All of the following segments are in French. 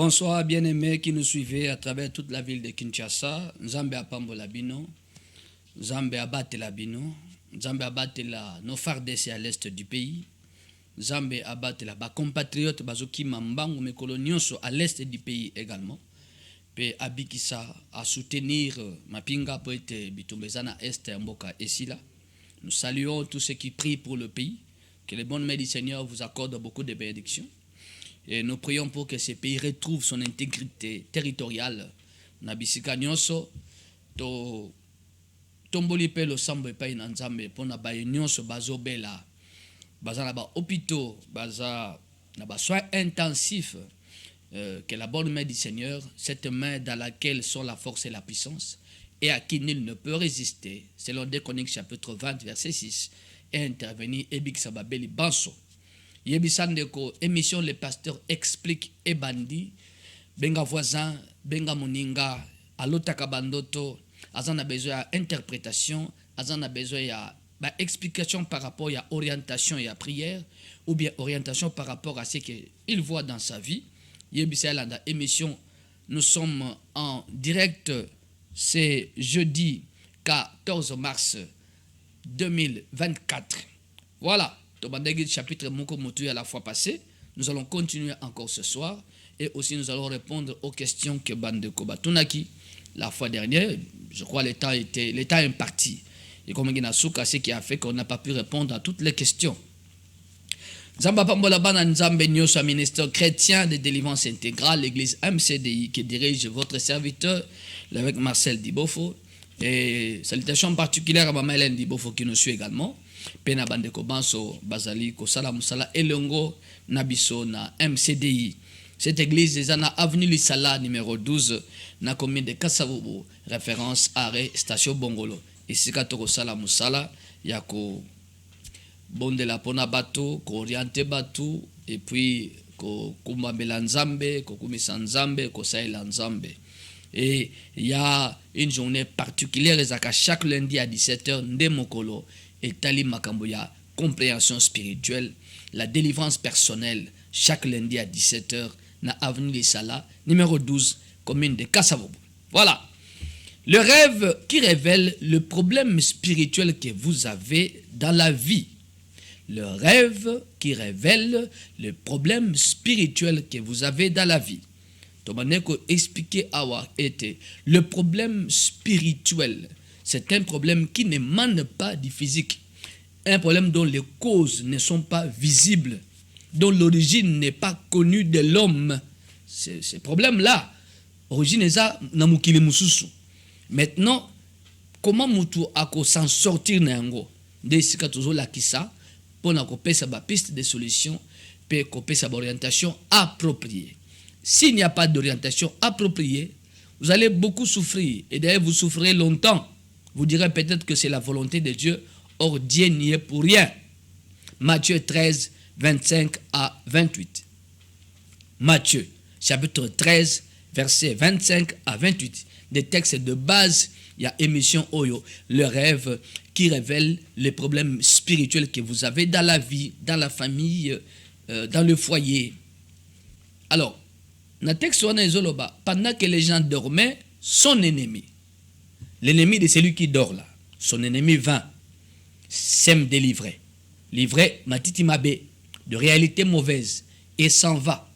Bonsoir bien-aimés qui nous suivez à travers toute la ville de Kinshasa. Nzambe apambola bino, Nzambe abatela bino, Nzambe abatela nos FARDC à l'est du pays, Nzambe abatela ba compatriotes bazoki mambango mekolo nyonso à l'est du pays également. Pe abikisa à soutenir mapinga pour être bitumbezana est mboka esila. Nous saluons tous ceux qui prient pour le pays. Que les bonnes mains du Seigneur vous accordent beaucoup de bénédictions. Et nous prions pour que ce pays retrouve son intégrité territoriale. Nabisika nyonso to tomboli pe lo sambo epai na Nzambe pona ba nyonso bazobela baza na ba hôpitaux baza na ba soins intensifs. Que la bonne main du Seigneur, cette main dans laquelle sont la force et la puissance, et à qui nul ne peut résister, selon 2 Chroniques chapitre 20 verset 6, et intervenir Ebik Sababeli Banso. Yebisandeko, émission Le Pasteur explique et bandi, benga voisin, benga moninga, alotaka bandoto, azana besoin d'interprétation, azana besoin d'explication par rapport à orientation et à prière, ou bien orientation par rapport à ce qu'il voit dans sa vie. Yebisandeko, émission, nous sommes en direct, c'est jeudi 14 mars 2024. Voilà. Chapitre Mokomotu à la fois passée. Nous allons continuer encore ce soir. Et aussi nous allons répondre aux questions que Bande Kobatunaki la fois dernière. Je crois que l'état est imparti. Et comme il y a ce qui a fait qu'on n'a pas pu répondre à toutes les questions. Zamba Pambola Bana Nzambe Nyosa, ministère chrétien de délivrance intégrale, l'église MCDI qui dirige votre serviteur, avec Marcel Dibofo. Et salutations particulières à Mama Hélène Dibofo qui nous suit également. Pena bandeko banso bazali ko sala musala elongo nabiso na MCDI. Cette église est na avenue Lisala numéro 12 na commune de Kasavubu, référence arrêt station Bongolo. Ici ka to sala musala ya ko bondela pona bato, ko orienter bato et puis ko kumbambela nzambe, ko kumisa nzambe, ko saila nzambe. Et il y a une journée particulière chaque lundi à 17h ndemokolo et Tali Makamboya, compréhension spirituelle, la délivrance personnelle, chaque lundi à 17h, na avenue des Salas, numéro 12, commune de Kassavobo. Voilà. Le rêve qui révèle le problème spirituel que vous avez dans la vie. Le rêve qui révèle le problème spirituel que vous avez dans la vie. Tomaneko expliquer avoir été le problème spirituel. C'est un problème qui n'émane pas du physique. Un problème dont les causes ne sont pas visibles, dont l'origine n'est pas connue de l'homme. Ce problème-là, origine est ça, namukili mususu. Maintenant, comment mutu ako s'en sortir nango? De sika tozo la kisa, pour na kopé sa piste de solution, pe kopé sa orientation appropriée. S'il n'y a pas d'orientation appropriée, vous allez beaucoup souffrir. Et d'ailleurs, vous souffrez longtemps. Vous direz peut-être que c'est la volonté de Dieu. Or, Dieu n'y est pour rien. Matthieu 13, 25 à 28. Matthieu, chapitre 13, versets 25 à 28. Des textes de base, il y a émission Oyo, le rêve qui révèle les problèmes spirituels que vous avez dans la vie, dans la famille, dans le foyer. Alors, dans le texte, pendant que les gens dormaient, son ennemi, l'ennemi de celui qui dort là, son ennemi vint, sème délivré, livré matiti mabe, de réalité mauvaise, et s'en va.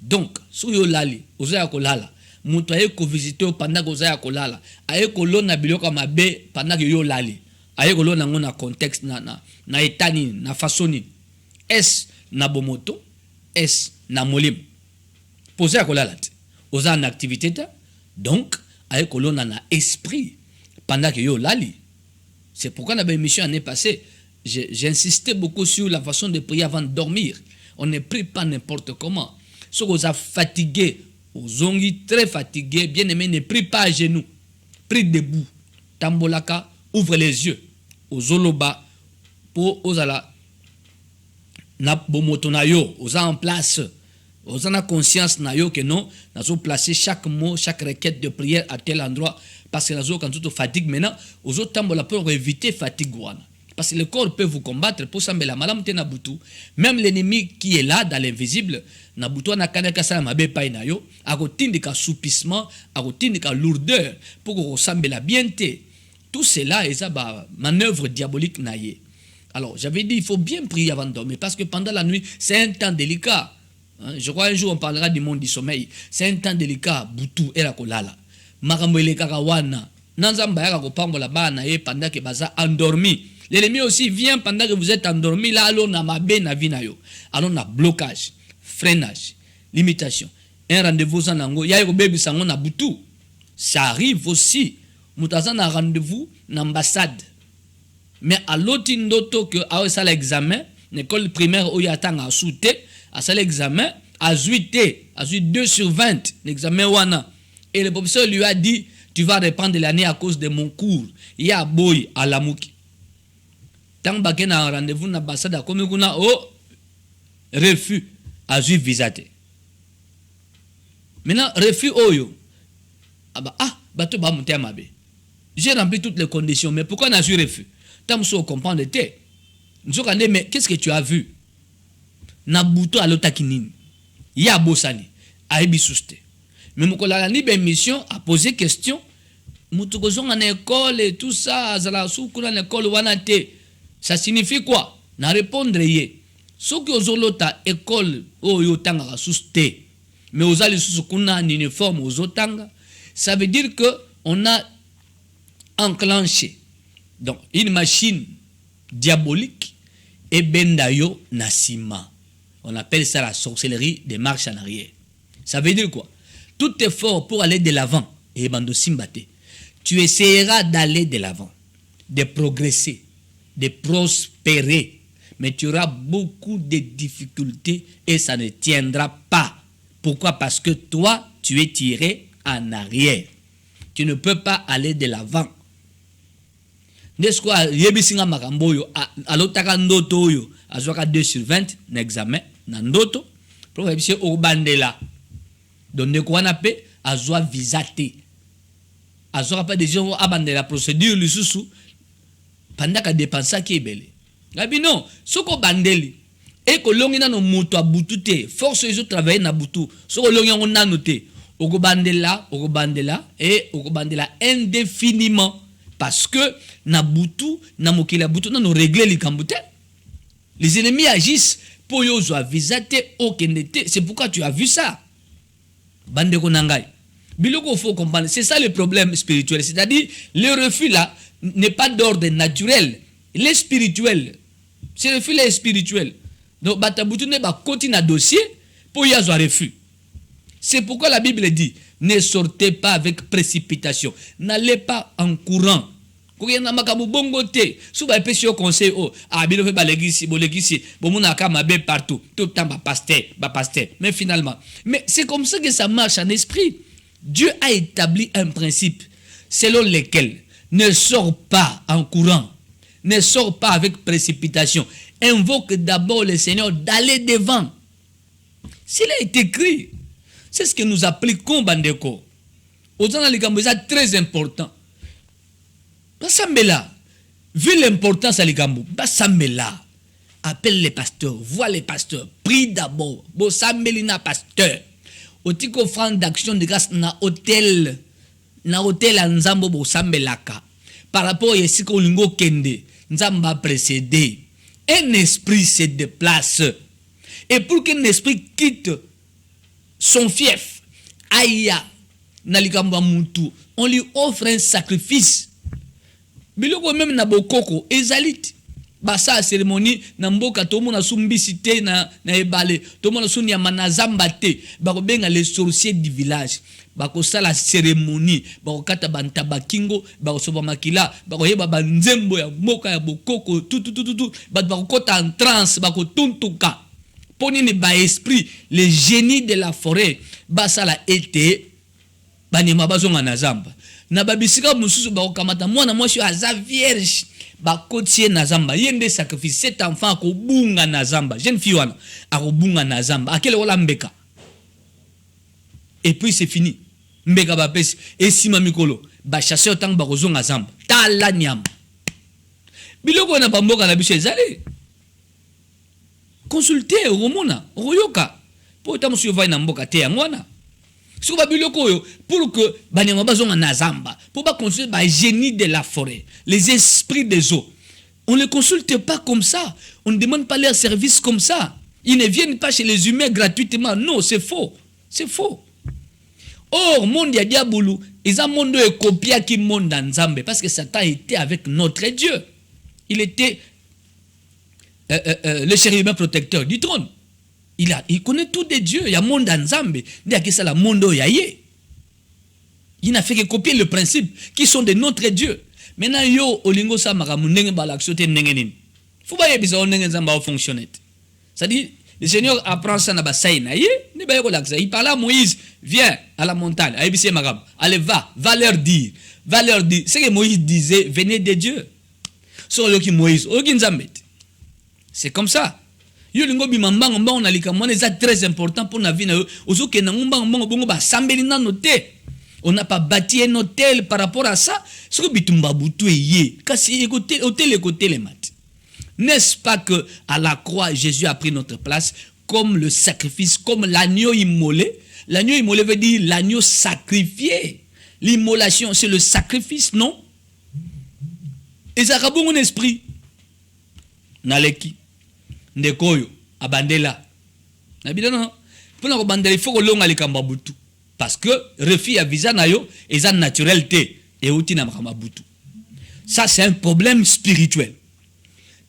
Donc, si vous lali, vous avez kolala, mutu aye ko visiter pendant que vous avez kolala, aye ko lona biloka mabe pendant que yo lali, aye ko lona ngona contexte na etani, na façoni, est na bomoto, est na molim. Posez à kolala, vous avez une activité, donc, aye ko lona na esprit pendant que yo lali. C'est pourquoi dans l'émission l'année passée, j'insistais beaucoup sur la façon de prier avant de dormir. On ne prie pas n'importe comment. Si vous êtes fatigué, vous êtes très fatigué, bien aimé, ne prie pas à genoux. Prie debout. Tambolaka, ouvre les yeux. Ozoloba, pour ozala, na bomoto na yo, oza en place. Vous avez conscience que non, nous avons placé chaque mot, chaque requête de prière à tel endroit. Parce que nous avons quand tu fatigue maintenant, nous avons pour éviter fatigue. Parce que le corps peut vous combattre pour s'embêter la maladie. Même l'ennemi qui est là dans l'invisible, na butu na kanaka sala mabe pa na yo akotindika soupissement akotindika lourdeur pour que ressemble bien te. Tout cela est ça manœuvre diabolique naïe. Alors j'avais dit il faut bien prier avant de dormir parce que pendant la nuit c'est un temps délicat. Je crois un jour on parlera du monde du sommeil. C'est un temps délicat butu et la kolala. Makambo le kakawana nanzamba yaka kopambola bana ye pendant que baza endormi. L'ennemi aussi vient pendant que vous êtes endormi là alors na mabe na vie na yo. Alors na blocage, freinage, limitation. Un rendez-vous sans nango ya ko bebi sango na butu. Ça arrive aussi. Mutaza na rendez-vous na ambassade. Mais à l'autre ndoto que a ça l'examen, l'école primaire où il attend à souter, à ça l'examen à 2 sur 20 l'examen wana. Et le professeur lui a dit tu vas reprendre l'année à cause de mon cours. Il y a boy à la mouki. Tant que na un rendez-vous na ambassade comme kuna refus à juif visaté. Maintenant refus oyo. Bato ba monter mabe. J'ai rempli toutes les conditions mais pourquoi n'a-je refus? Tant que comprendre té. Mais qu'est-ce que tu as vu? Nabuto alotakinini. Ya bosani. Aibi souste. Mais mokola ni ben mission a posé question. Mutukozong en école et tout ça, azala soukuna en école wanate. Ça signifie quoi? Na répondre yé. Soki ozolota école o yotanga souste. Mais ozali soukuna en uniforme ozotanga. Ça veut dire que on a enclenché donc une machine diabolique et bendayo nasima. On appelle ça la sorcellerie des marches en arrière. Ça veut dire quoi? Tout effort pour aller de l'avant et bando simbate. Tu essaieras d'aller de l'avant, de progresser, de prospérer, mais tu auras beaucoup de difficultés et ça ne tiendra pas. Pourquoi? Parce que toi, tu es tiré en arrière. Tu ne peux pas aller de l'avant. N'est-ce quoi? Yebisinga makamboyo alotaka ndoto yo azwaka 2 sur 20 n'examen na ndoto pour yebise obandela. Donc ne quoi na pe azwa visate. Azwa pas des gens abandela procédure lisusu pendant ka dépensa ki ebele. Gabi non, soko bandeli et ko longi na no mutu abutu te, force ezo travailler na butu. Soko longi on na noté. Okobandela et okobandela indéfiniment. Parce que na butu, na mokila butu, na no régler les kambute. Les ennemis agissent pour yo zo avisate okenete. C'est pourquoi tu as vu ça. Bande konangai. Biloko faut comprendre. C'est ça le problème spirituel. C'est-à-dire, le refus là n'est pas d'ordre naturel. Les spirituels. C'est le refus là spirituel. Donc, batabutu ne ba continue à dossier pour y avoir refus. C'est pourquoi la Bible dit ne sortez pas avec précipitation. N'allez pas en courant. Koyena makabu bongo te. Souba epesi au conseil bino fe balegisi bomuna kama be partout. Tout le temps ba pasteur. Mais finalement, mais c'est comme ça que ça marche en esprit. Dieu a établi un principe selon lequel ne sors pas en courant. Ne sors pas avec précipitation. Invoque d'abord le Seigneur d'aller devant. S'il est écrit, c'est ce que nous appliquons, Bandeko. Aux gens c'est très important. Bassambela, vu l'importance à l'Igambo, Bassambela, appelle les pasteurs, vois les pasteurs, prie d'abord. Bosambelina pasteur. Otiko offrande d'action de grâce na hôtel Nzambo Bosambelaka. Par rapport à Siko Lingo Kende, Nzamba précédé. Un esprit se déplace. Et pour qu'un esprit quitte son fief, Aïa, Nalikamba Moutou, on lui offre un sacrifice. Biloko même na bokoko, ezalit. Basa cérémonie, na mboka tomo na sumbisité na ebale, tomo na sunya manazambate, bako benga les sorciers du village. Bako sala cérémonie, bako kata bantaba kingo, bako soba makila, bako yeba banzembo ya mboka ya bokoko, tout, bako kota en transe, bako tuntuka. Poni ne ba esprit, le génie de la forêt, basa la été, banima bazonga na zamba. Na babisika mususu bako kamata mwana mwasi aza vierge, bakotie na zamba, yende sacrifice, cet enfant akobunga na zamba, jeune fille wana, akobunga na zamba, akele wala mbeka. Et puis c'est fini. Mbeka bapesi, et sima mikolo, ba chasseur tang bakozonga zamba, tala nyama. Biloko na bamboka na biso ezali. Consultez Romona, Royoka. pour que tu vas mboka te yangwana. Si vous avez pour que Banyama bazonga nazamba, pour pas consulter les génies de la forêt, les esprits des eaux. On ne les consulte pas comme ça. On ne demande pas leur service comme ça. Ils ne viennent pas chez les humains gratuitement. Non, c'est faux. C'est faux. Or, monde ya diaboulou, ils ont monde copié qui monde dans Nzambe parce que Satan était avec notre Dieu. Il était le chérubin protecteur du trône. Il connaît tout des dieux. Il y a monde dans Nzambe. Il y a que ça la monde yaye. Il n'a fait que copier le principe qui sont de notre Dieu. Maintenant, yo olingo sa makamu ndenge balakso te ndenge nini. Faut pas yebisa ndenge Nzamba va fonctionner. C'est-à-dire le Seigneur apprend ça na basai na ye, ne ba yeko laksa. Il parle à Moïse, viens à la montagne, ayebisa makamu. Allez va leur dire. Va leur dire ce que Moïse disait, venez de Dieu. Sur le qui Moïse, oki Nzambe. C'est comme ça. Yo lingo bimambang mbang na likamwana c'est très important pour na vie na yo. Ozoke na mbang mbang bongo ba sambeli na noté. On n'a pas bâti un hôtel par rapport à ça. Ce que bitumba butu yé. Kasi écoutez hôtel les mat. N'est-ce pas que à la croix Jésus a pris notre place comme le sacrifice, comme l'agneau immolé. L'agneau immolé veut dire l'agneau sacrifié. L'immolation c'est le sacrifice, non? Et ça a bon esprit. Naleki. Ndekoyo abandela. Nabida non. Pour na bandela il faut que l'on alikamba butu. Parce que refus à visa nayo et ça naturalité et outil na butu. Ça c'est un problème spirituel.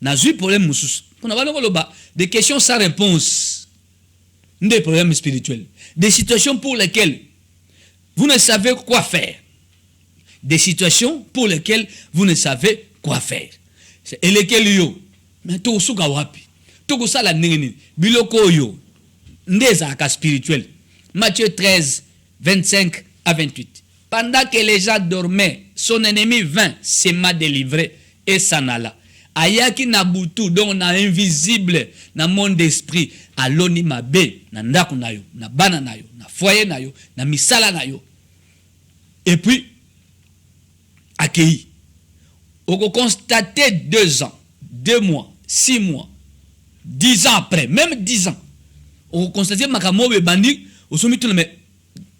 Na un problème musus. On a des questions sans réponse. Des problèmes spirituels. Des situations pour lesquelles vous ne savez quoi faire. Des situations pour lesquelles vous ne savez quoi faire. Et lesquelles yo. Mais to suka wapi. To sala nini. Biloko yo. Ndeza ka spirituel. Matthieu 13, 25 à 28. Pendant que les gens dormaient, son ennemi vint, s'est délivré et s'en alla. Ayaki nabutu, donc na invisible, na monde d'esprit, aloni mabe, na ndaku na yo, na bana na yo, na foyer na yo, na misala na yo. Et puis, accueilli. On constater 2 ans, 2 mois, 6 mois, 10 ans après, même 10 ans. On constate que bandi, on se met mais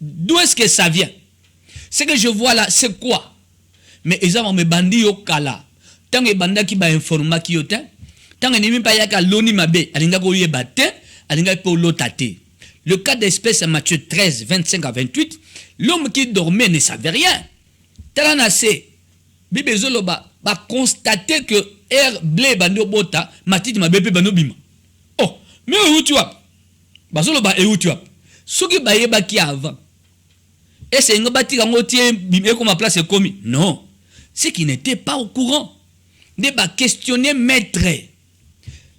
d'où est-ce que ça vient? Ce que je vois là, c'est quoi? Mais ils ont me bandi yo kala. Tant que banda qui ba informa ki yo ten, tant que nimi pa yaka loni mabe, alinga ko yeba ten, alinga po lotate. Le cas d'espèce à Matthieu 13, 25 à 28, l'homme qui dormait ne savait rien. Talanase, Bible zoloba ba constater que air blé bando bota, matiti mabe bando bima. Oh, mais où tu as? Bazolo ba où tu as? Soki ba yeba ki avant. Et c'est une bâti quand on tient bimé comme ma place est commis. Non. C'est qui n'était pas au courant. Ne pas questionner maître.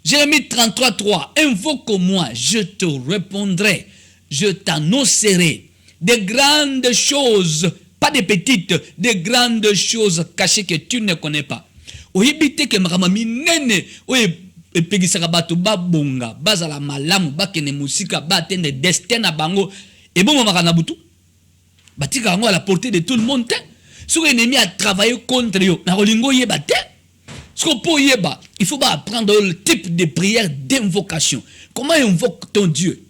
Jérémie 33, 3. Invoque-moi, je te répondrai. Je t'annoncerai des grandes choses, pas des petites, des grandes choses cachées que tu ne connais pas. Oyibite ke makamami nene, oye epegisaka bato babonga, bazala malamu, bakene musika, batende destin na bango, et bon makana butu. Batika à la portée de tout le monde. Si l'ennemi a travaillé contre eux, il faut apprendre le type de prière d'invocation. Comment invoque ton Dieu?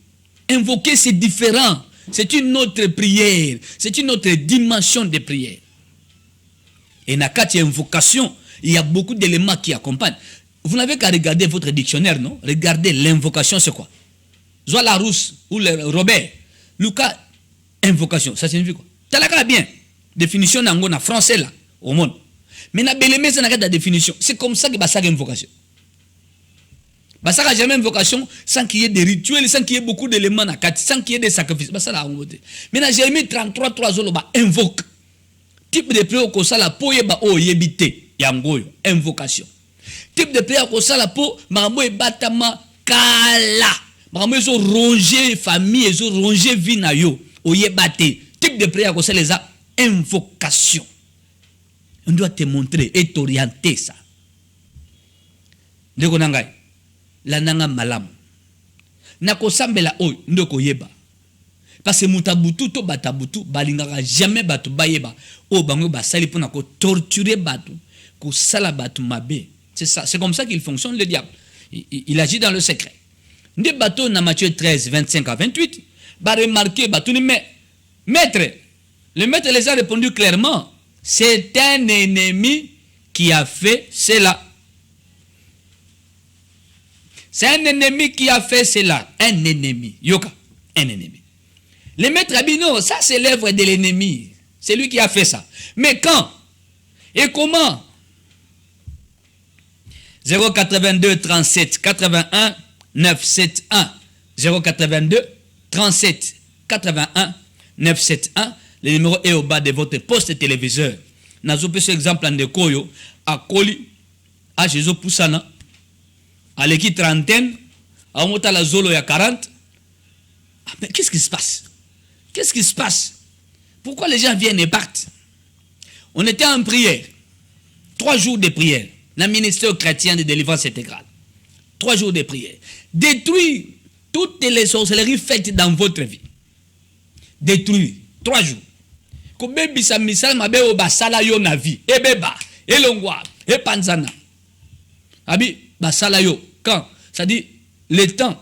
Invoquer, c'est différent. C'est une autre prière. C'est une autre dimension de prière. Et dans la invocation, il y a beaucoup d'éléments qui accompagnent. Vous n'avez qu'à regarder votre dictionnaire, non? Regardez l'invocation, c'est quoi? Soit la rousse ou le Robert. Lucas, invocation, ça signifie quoi? Tu as bien. Définition en français là, au monde. Mais na belémé, ça n'a pas de définition. C'est comme ça que ça a une invocation. Ça n'a jamais une invocation sans qu'il y ait des rituels, sans qu'il y ait beaucoup d'éléments, sans qu'il y ait des sacrifices. Ça a mais dans Jérémie 33, 3, invoque. Type de prière que ça la po yeba o yebite yangoyo, invocation. Type de prière que ça la po marambo batama kala. Marambo ils ont rongé famille, ils ont rongé vie na yo, o yebate. Type de prière que ça les a invocation. On doit te montrer et t'orienter ça. Ndeko nangai, la nanga malam. Nako sambela oy ndoko yeba. Parce que mutabutu to batabutu balingaka jamais batu bayeba. O bango basali pona ko torturer batu, ko sala batu mabe. C'est ça, c'est comme ça qu'il fonctionne le diable. Il agit dans le secret. Des bateaux dans Matthieu 13, 25 à 28, bah remarquer, bah tout mais maître, le maître les a répondu clairement, c'est un ennemi qui a fait cela. C'est un ennemi qui a fait cela. Un ennemi. Yoka, un ennemi. Le maître a dit non, ça c'est l'œuvre de l'ennemi. C'est lui qui a fait ça. Mais quand et comment? 082 37 81 971 082 37 81 971. Le numéro est au bas de votre poste téléviseur. Nous avons ce exemple en Koyo à Koli, à Jésus Poussana, à l'équipe trentaine, à Mota la Zolo à 40. Ah, mais qu'est-ce qui se passe? Qu'est-ce qui se passe? Pourquoi les gens viennent et partent? On était en prière. 3 jours de prière. Le ministère chrétien de délivrance intégrale. 3 jours de prière. Détruire toutes les sorcelleries faites dans votre vie. Détruire. 3 jours. Comme bisa misal mabe o basala yo na vie. Ebeba, elongwa, e panzana. Abi basala yo. Quand? Ça dit le temps.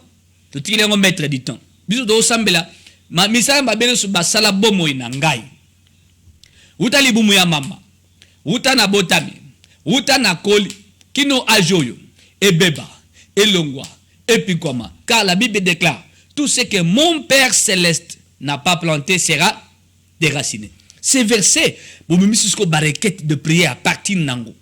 Le tire un maître du temps. Biso do sambela. Ma misal mabe so basala bomo ina ngai. Uta libumu ya mama. Uta na botami. Uta na koli. Kino ajoyo. Ebeba, elongwa, epikwama. Car la Bible déclare, tout ce que mon Père céleste n'a pas planté sera déraciné. Ces versets, vous me mettez barquette de prière à partir de Nango.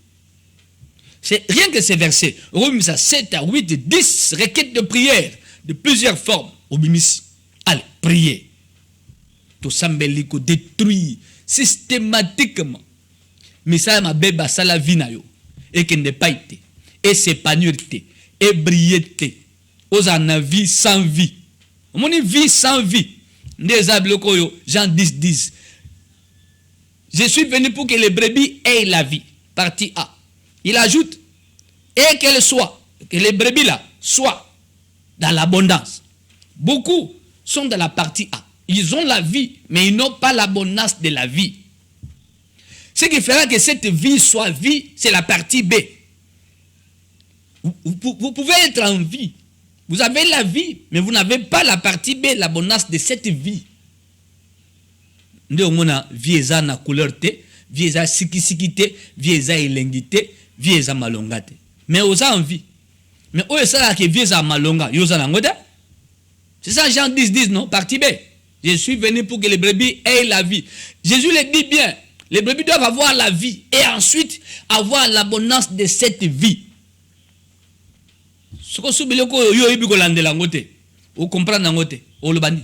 C'est rien que ces versets. Vous ça 7 à 8, 10 requêtes de prière de plusieurs formes. Vous me allez, prier. Tout sembeliko détruit systématiquement. Mais ça m'a béba ça la vie na yo. Et qu'il n'est pas été. Et s'épanouir et briller. Aux en vie sans vie. Mon vie sans vie. Des ablokoyo, Jean 10, 10. Je suis venu pour que les brebis aient la vie. Partie A. Il ajoute, et qu'elles soient, que les brebis là soient dans l'abondance. Beaucoup sont dans la partie A. Ils ont la vie, mais ils n'ont pas l'abondance de la vie. Ce qui fera que cette vie soit vie, c'est la partie B. Vous pouvez être en vie. Vous avez la vie, mais vous n'avez pas la partie B, l'abondance de cette vie. Nous avons vie na couleur té, vie sikité, vie elengité, vie malongate. Mais vous avez envie. Mais où est ça que vie malonga, yosa nangoda? C'est ça Jean 10 10 non, partie B. Je suis venu pour que les brebis aient la vie. Jésus le dit bien, les brebis doivent avoir la vie et ensuite avoir l'abondance de cette vie. Ce que vous comprenez,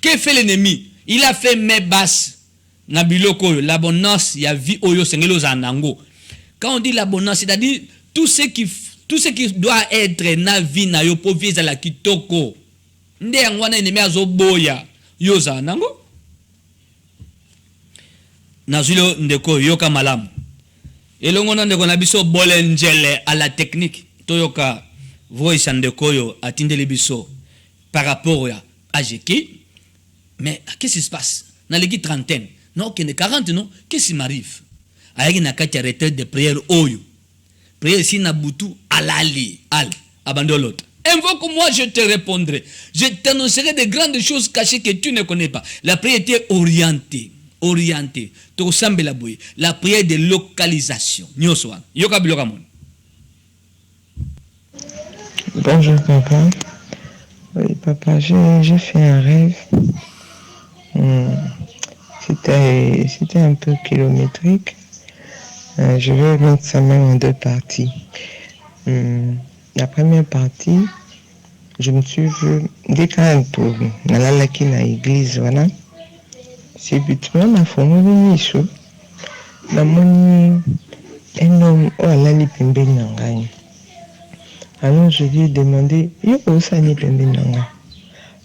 que fait l'ennemi? Il a fait mes basses. L'abondance, il y a vie. Quand on dit l'abondance, c'est-à-dire tout ce qui doit être na vie na yo po visa la kitoko. Nde angwana ennemi azoboya yoza nango. Nazulo ndeko yoka malamu. Elongo ndeko na biso bolengele à la technique. Toyoka voice andekoyo atindeli biso par rapport à Jeki. Mais qu'est-ce qui se passe? Dans l'équipe trentaine, non, qu'il y a 40, non, qu'est-ce qui m'arrive? Avec une retraite de prière oyo. Prière ici na boutou alali, al, abandonne l'autre. Invoque-moi, je te répondrai. Je t'annoncerai de grandes choses cachées que tu ne connais pas. La prière était orientée. Orientée. La prière de localisation. Bonjour papa. Oui papa, j'ai fait un rêve. C'était un peu kilométrique. Je vais mettre ça même en 2 parties. La première partie, je me suis vu dès quand dans la église, voilà. C'est butement ma famille miso. La moni un homme oh la li pembe nangai. Alors je lui ai demandé, yo osa ni pembe nangai.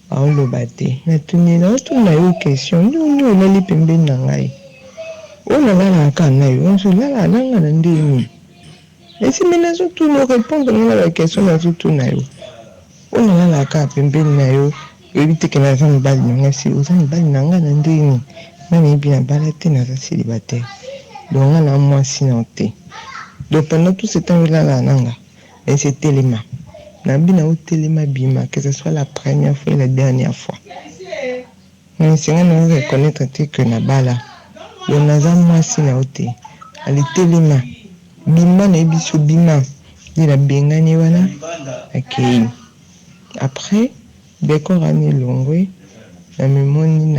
Ah le baté. Na tuni na tout na yo question, nous la li pembe nangai. On a la kana yo, on se la nanga ndini. Et si maintenant tout nous répondre à la question na tout na yo. On a la ka pembe na yo. Éviter que la femme balle n'a si aux hommes balle n'a ndini. Même bien balaté na célibataire. Donc on a moi sinanté. Donc pendant tout ce temps là la nanga. Et c'était les mains. Nabina ou telema bima, que ce soit la première fois et la dernière fois. Mais c'est un reconnaître que Nabala. Le Naza moi si na ote. Ali telema. Bima na ebiso bima. Ni la bengani wana. Ok. Après, décor ane longwe. Na memoni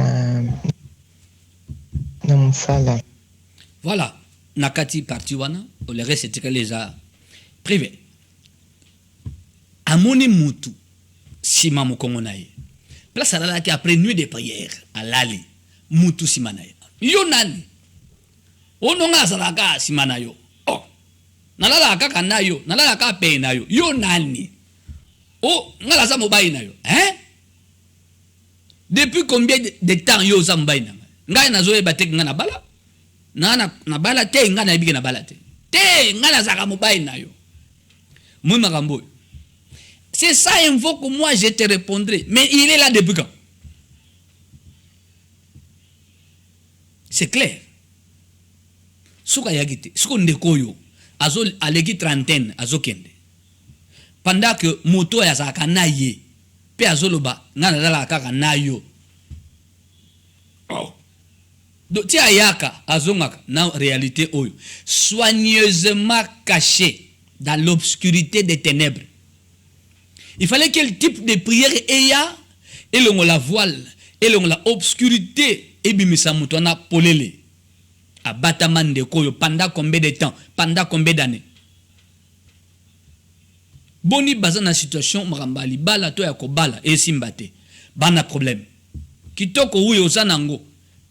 na musala. Voilà. Nakati parti wana. Le reste c'était que les a privés. Amoni mutu. Sima mukongo na ye. Place à la qui après nuit de prière. À l'ali. Mutu sima na ye. Yo nani. Ononga saraka sima na yo. Oh. Nalala kaka na yo. Nalala kaka pe na yo. Yo nani. Oh. Ngala sa mobai na yo. Hein? Depuis combien de temps yo sa mobai na yo? Ngai na zoe batek nga na bala. Na bala te nga na ibike na bala te. Te nga na zaka mobai na yo. Mou makambo. C'est ça il faut que moi je te répondrai. Mais il est là depuis quand? C'est clair. Souka yagite. Souko ndekoyo. Azo alegi trentaine. Azo kende. Pendant que moto ya zaka na ye. Pe azo loba. Nga na la kaka na yo. Oh. Donc tia yaka. Azo ngaka. Na réalité oyo. Soigneusement caché. Dans l'obscurité des ténèbres. Il fallait quel type de prière ait et l'on la voile et l'on la obscurité et bimisa mutona polele à bataman de koyo pendant combien de temps, pendant combien d'années. Boni bazana situation marambali bala to ya ko bala et simbate bana problème kitoko huyo sanango.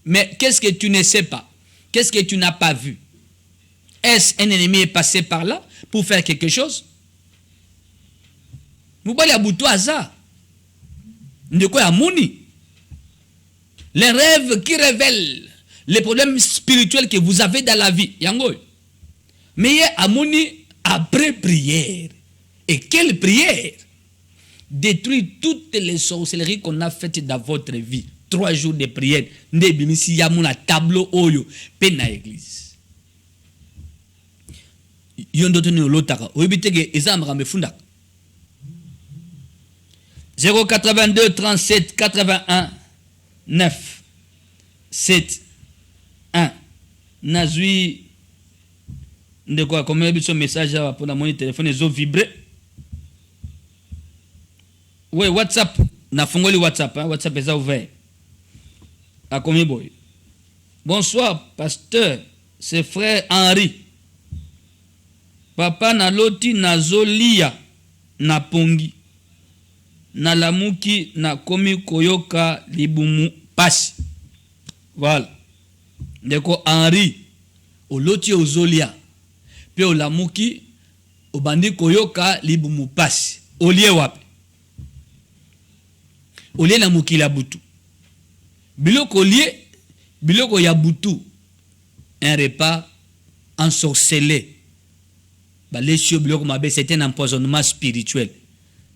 Mais qu'est-ce que tu ne sais pas? Qu'est-ce que tu n'as pas vu? Est-ce un ennemi est passé par là pour faire quelque chose? Moubali aboutou à ça. De quoi amoni? Les rêves qui révèlent les problèmes spirituels que vous avez dans la vie. Yango. Mais amoni après prière. Et quelle prière? Détruire toutes les sorcelleries qu'on a faites dans votre vie. 3 jours de prière. Nebimisi yamuna tableau oyo. Pena église. Yondotoni olotaka. Oibitege ezamra mefunda. 082 37 81 9 7 1 Nazui de quoi comme un message pour la monnaie téléphone ils ont vibré. Oui, WhatsApp na fongoli WhatsApp hein? WhatsApp est ouvert à combien boy. Bonsoir pasteur, c'est frère Henri. Papa na loti na zolia na pongi. Na lamuki na komi koyoka libumu pasi. Voilà. Ndeko Henri oloti ozolia pe olamuki obandi koyoka libumu pasi. Olie wapi? Olie na mukila butu. Biloko olie, biloko ya butu. Un repas ensorcelé. Balesio biloko mabe, c'est un empoisonnement spirituel.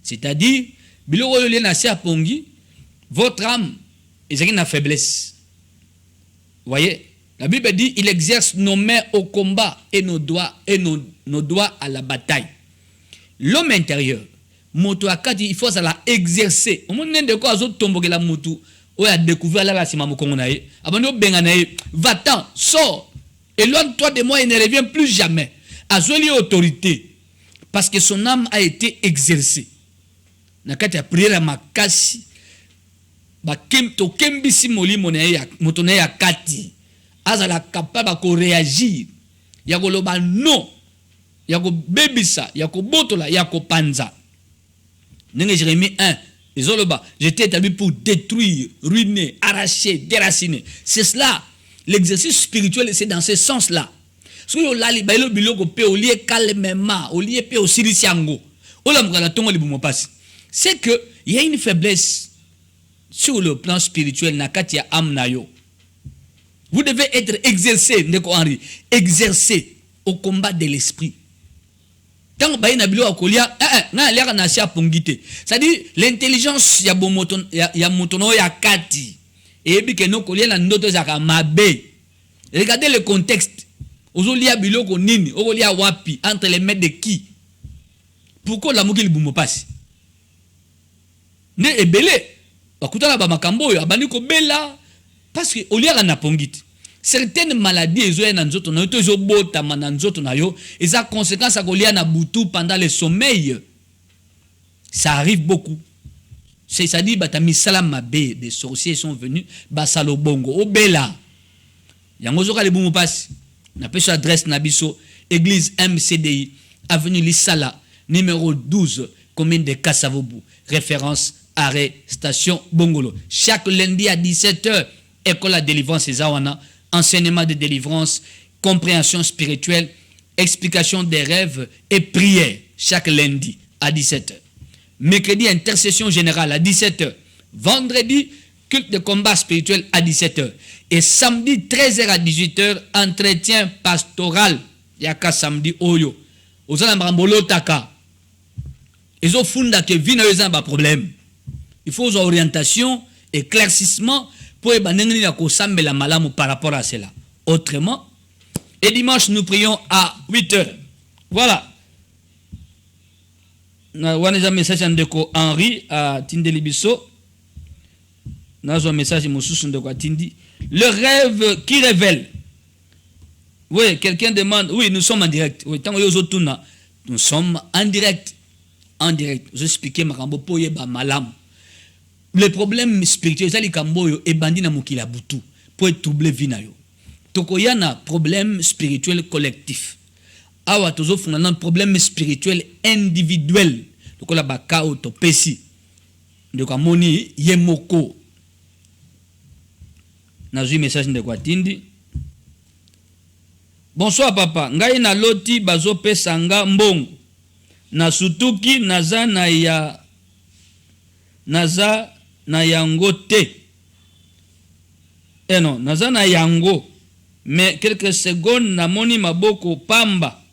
C'est-à-dire biloko olie na se apongi, votre âme est une faiblesse. Voyez, la Bible dit il exerce nos mains au combat et nos doigts à la bataille. L'homme intérieur, moto akati il faut ça la exercer. Au moment de quoi azo tomboke la moto, ou a découvert la sima mokongo na ye, abando benga na ye, va-t'en, sors, éloigne-toi de moi et ne reviens plus jamais. Azoli autorité parce que son âme a été exercée. Nakati a prière makasi ba to kembisi molimo na ya motona ya kati azala capable ko réagir ya ko loba non ya ko bebisa ya ko botola ya ko panza. Nenge Jérémie 1 izoloba j'étais établi pour détruire, ruiner, arracher, déraciner. C'est cela l'exercice spirituel, c'est dans ce sens-là. Ce que la libelo biloko pe olie calmement, olie pe osirisiango. Ola mkala tongo libumo passe. C'est que il y a une faiblesse sur le plan spirituel nakati ya amnayo. Vous devez être exercé, Ndeko Henri, exercé au combat de l'esprit. Tant que baïna bilo akolia, na lera na sia pongite. C'est-à-dire l'intelligence ya bomoton ya motono ya kati. Et bi ke no kolia na ndoto zaka mabe. Regardez le contexte. Ozolia bilo ko nini, ozolia wapi entre les mains de qui? pourquoi la moki libumo passe ne ebele bakutana ba makambo yo abandi ko bela parce que oliaka na pongiti certaines maladies ezoya na nzoto na yo to ezobota na nzoto na yo eza conséquence akolia na butu pendant le sommeil. Ça arrive beaucoup. C'est-à-dire batami salam mabe, des sorciers sont venus basalo bongo obela yango zoka libumo passe na peso adresse na biso église MCDI avenue Lissala numéro 12 commune de Kassavobu, référence arrêt station Bongolo. Chaque lundi à 17h école à délivrance ezawana, enseignement de délivrance, compréhension spirituelle, explication des rêves et prière chaque lundi à 17h. Mercredi intercession générale à 17h. Vendredi culte de combat spirituel à 17h. Et samedi 13h à 18h entretien pastoral yaka samedi oyo. Ozana mbambolo taka. Ezo funda ke vina yoza ba problème. Il faut aux orientations, éclaircissement pour ebanengni na kosambela malamu par rapport à cela. Autrement, et dimanche nous prions à 8h. Voilà. Na wana message ndeko Henri à Tindelibiso. Na un message mosusu ndeko Tindi. Le rêve qui révèle. Oui, quelqu'un demande. Oui, nous sommes en direct. Oui, tant que nous sommes en direct. En direct. Je expliquais makambo po yeba malamu. Le problème spirituel, c'est que et bandi na mukila butu pour troubler vina yo. Toko ya na problème spirituel collectif. Awa tozo funa na problème spirituel individuel. Toko la baka auto pesi. Ndeko moni yemoko. Nazui message ndeko atindi. Bonsoir papa, ngai na loti bazo pesa nga mbongo. Na sutuki naza na ya naza na yango te. Eh non, naza na yango. Mais quelques secondes na moni maboko pamba.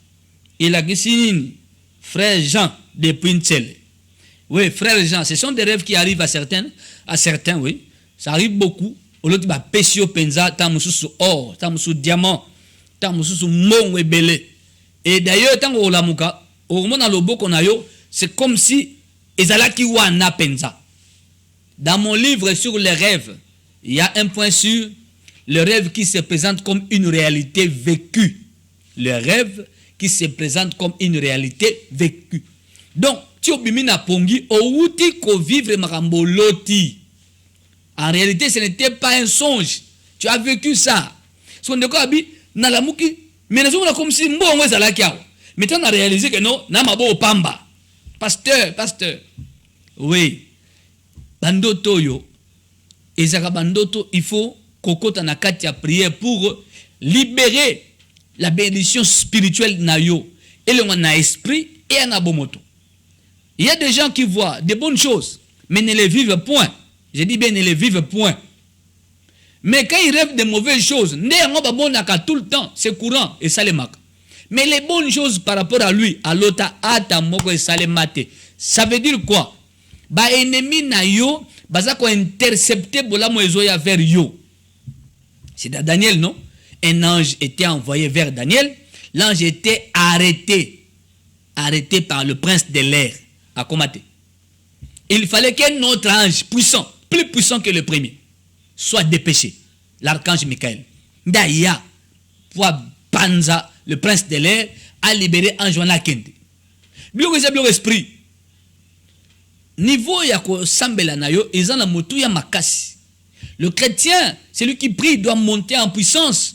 Il a nini? Frère Jean de Pintel. Oui, frère Jean, ce sont des rêves qui arrivent à certains, oui. Ça arrive beaucoup. Au lieu de pesio penza, tamusu or, tamusu diamant, tamusu mon ebele. Et d'ailleurs, tant qu'on lamuka, au moment dans le beau qu'on a yo, c'est comme si ezalaki wana penza. Dans mon livre sur les rêves, il y a un point sur le rêve qui se présente comme une réalité vécue. Le rêve qui se présente comme une réalité vécue. Donc, tu obimina pongi, outi ko vivre marambo loti. En réalité, ce n'était pas un songe. Tu as vécu ça. Son de quoi bi na la muki, mais nous comme si mbongo ezala kiao. Mais tu as réalisé que non, na mabo pamba. Pasteur. Oui. Bandoto yo. Ezaka bandoto, il faut kokota na kati ya prière pour libérer la bénédiction spirituelle na yo. Et le na esprit et na bomoto. Il y a des gens qui voient des bonnes choses, mais ne les vivent point. Je dis bien ne les vivent point. Mais quand ils rêvent de mauvaises choses, tout le temps, c'est courant et ça les marque. Mais les bonnes choses par rapport à lui, à l'autre, ça veut dire quoi? Ba ennemi na yo, baza ko intercepter bola moezoya vers yo. C'est Daniel, non? Un ange était envoyé vers Daniel. L'ange était arrêté par le prince de l'air à Komate. Il fallait qu'un autre ange puissant, plus puissant que le premier, soit dépêché. L'archange Michael. D'ailleurs, pour Panza, le prince de l'air, a libéré ange wana kende. Bilo esprit. Niveau yako sambela na yo, ils ont la moto ya makasi. Le chrétien, celui qui prie, doit monter en puissance.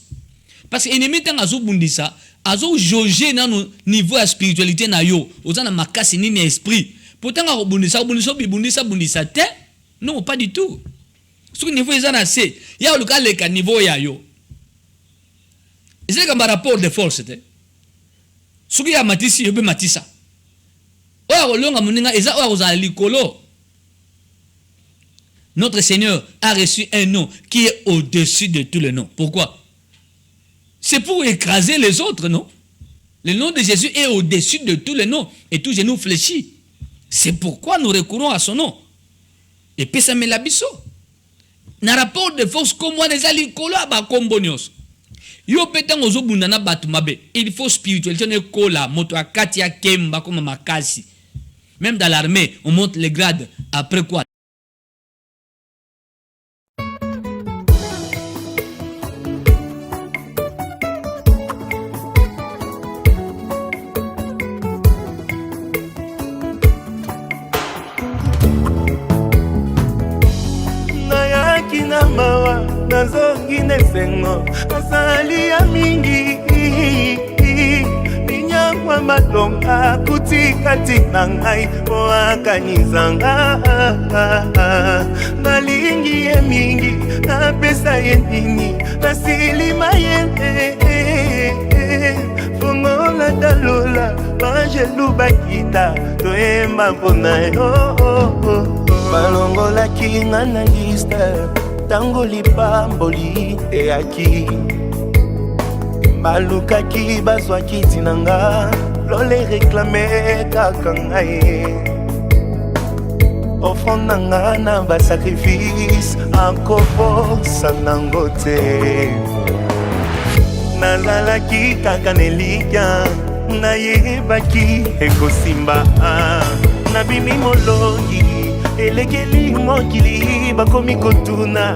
Parce que l'ennemi est azo bundisa, azo jauger dans le niveau de spiritualité na yo, aux ana makasi ni esprit. Pourtant azo bundisa te, non pas du tout. Ce niveau est assez, il y a le cas le niveau ya yo. Et c'est comme un rapport de force te. Ce qui a matisi yobe matisa. Notre Seigneur a reçu un nom qui est au-dessus de tous les noms. Pourquoi? C'est pour écraser les autres, non? Le nom de Jésus est au-dessus de tous les noms et tout genou fléchit. C'est pourquoi nous recourons à son nom. Et puis ça me l'a biso. Na rapport de force comme moi les alikolo ba kombonios. Yo petan ozobunda na batu mabe. Il faut spiritualité ne kola moto akati ya kemba comme makasi. Même dans l'armée, on monte les grades. Après quoi? Mawa nazongi nesengo asali ya mingi ninyangwa malonga kutikati na ngai oakanizanga nalingi ye mingi napesa ye nini nasilima ye fongola dalola bangelu bakita toyemba mpona yo balongolaki nga na liste tango lipamboli eyaki balukaki bazwaki tinanga lole reklame kaka ngai offrande nanga na basacrifice akoposa nango te nazalaki kaka nelikya nayebaki ekosimba nabimi molongi elekeli mokili bakomi kotuna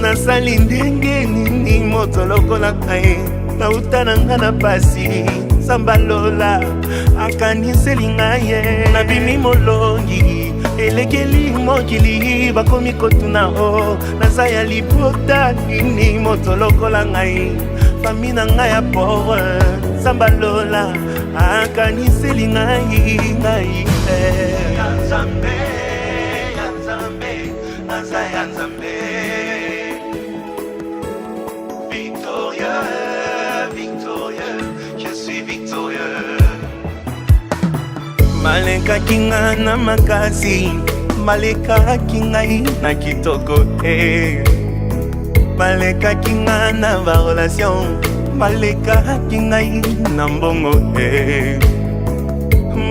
nasali ndenge nini moto lokola kae nauta na nga na pasi sambalola akaniseli ngaye nabimi molongi elekeli mokili bakomi kotuna o naza ya libota nini moto lokola ngai fami na ngai ya pauvre sambalola akaniseli ngai Victorieux, victorieux, je suis victorieux. Maleka kinga na makasi, maleka kinga na kitoko maleka kinga na ba relation, maleka kinga na mbongo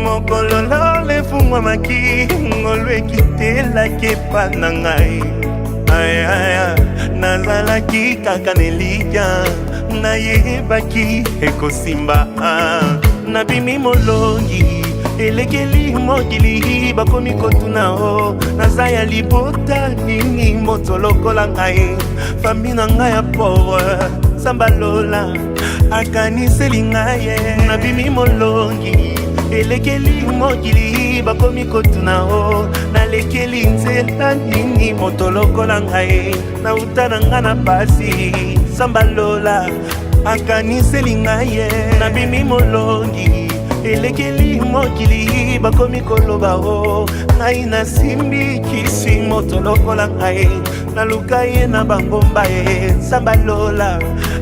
mokolo le fungwa maki ngolwe kitela kepa na ngai aya nazalaki kaka nelikya nayebaki ekosimba nabimi molongi elekeli mokili bakomi kotuna o naza ya libota nini moto lokola ngai fami na ngai ya pauvre sambalola akaniseli ngai nabimi molongi elekeli mokili bakomi kotuna o nalekeli nzela nini moto lokola ngai nauta na nga na pasi sambalola akaniseli ngai nabimi molongi elekeli mokili bakomi koloba o ngai nasimbi kisi moto lokola ngai naluka ye na bangomba sambalola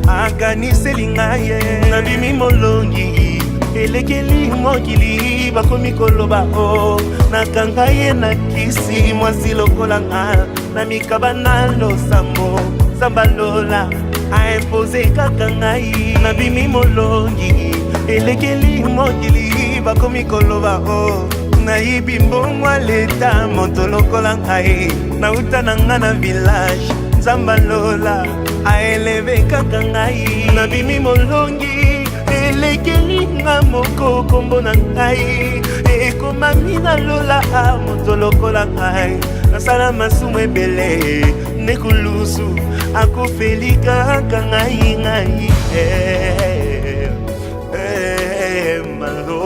akaniseli ngai nabimi molongi elekeli mokili bakomi koloba o nakanga ye na kisi mwasi lokola nga na mikaba na losambo sambalola aimpose kaka ngai nabimi molongi elekeli mokili bakomi koloba o nayibi mbongwa leta moto lokola ngai nauta na nga na village nzambalola aeleve kaka ngai nabimi molongi elekeli nga moko kombo na ngai ekomami na lola moto lokola ngai nasala masumu ebele nekulusu akofeli kaka ngai malo